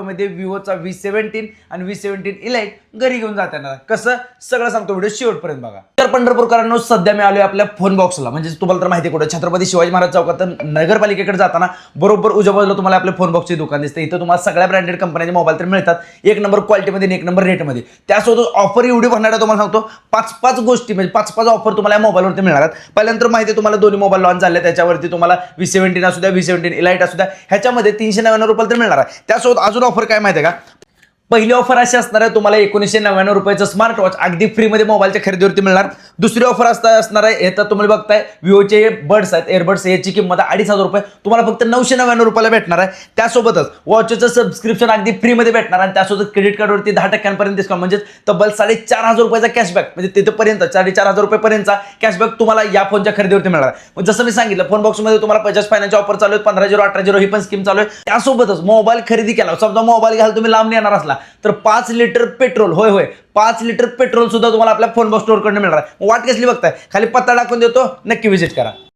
मध्ये विवोचा V17 आणि V17 इलाइट घरी घेऊन जाताना कसं सगळं सांगतो व्हिडिओ शेवटपर्यंत बघा. तर पंढरपूरकरांनो सध्या मी आलोय आपल्या फोन बॉक्सला, म्हणजे तुम्हाला तर माहिती आहे कुठे छत्रपती शिवाजी महाराज चौकात नगरपालिकेकडे जाताना बरोबर उजव्या बाजूला तुम्हाला आपल्या फोन बॉक्सचे दुकान दिसते. इथं तुम्हाला सगळ्या ब्रँडेड कंपन्यांचे मोबाईल तर मिळतात, एक नंबर क्वालिटीमध्ये आणि एक नंबर रेटमध्ये. त्यासोबत ऑफर एवढी भरणाऱ्या तुम्हाला सांगतो पाच गोष्टी म्हणजे पाच ऑफर तुम्हाला या मोबाईलवरती मिळणार. पहिल्यानंतर माहिती आहे तुम्हाला दोन्ही मोबाईल लॉन्च झाले, त्याच्यावरती तुम्हाला V17 असू द्या V17 इलाइट असू द्या ह्याच्यामध्ये 399 रुपये तर मिळणार आहे. त्यासोबत अजून ऑफर काय माहिती आहे का, पहिली ऑफर अशी असणार आहे तुम्हाला 1999 रुपयाचं स्मार्ट वॉच अगदी फ्रीमध्ये मोबाईलच्या खरेदीवरती मिळणार. दुसरी ऑफर असणार आहे हे तर तुम्हाला बघताय विवोचे बड्स आहेत एअरबड्स, याची किंमत 2500 रुपये तुम्हाला फक्त 999 रुपयाला भेटणार आहे. त्यासोबतच वॉचचं सबस्क्रिप्शन अगदी फ्रीमध्ये भेटणार आणि त्यासोबत क्रेडिट कार्डवरती 10% डिस्काउंट म्हणजे तब्बल 4500 रुपयाचा कॅशबॅक, म्हणजे तिथपर्यंत 4500 रुपयेपर्यंतचा कॅशबॅक तुम्हाला या फोनच्या खरेदीवरती मिळणार. मग जसं मी सांगितलं फोन बॉक्समध्ये तुम्हाला बजाज फायनान्सची ऑफर चालू आहे, 15/0 18/0 ही पण स्कीम चालू आहे. त्यासोबतच मोबाईल खरेदी केला, समजा मोबाईल घ्यायला तुम्ही लांब येणार असला तर 5 लिटर पेट्रोल, होय 5 लिटर पेट्रोल सुद्धा तुम्हाला आपल्या फोन बॉक्स स्टोअर कडून मिळणार आहे. वाट कसली बघताय, खाली पत्ता टाकून देतो, नक्की व्हिजिट करा.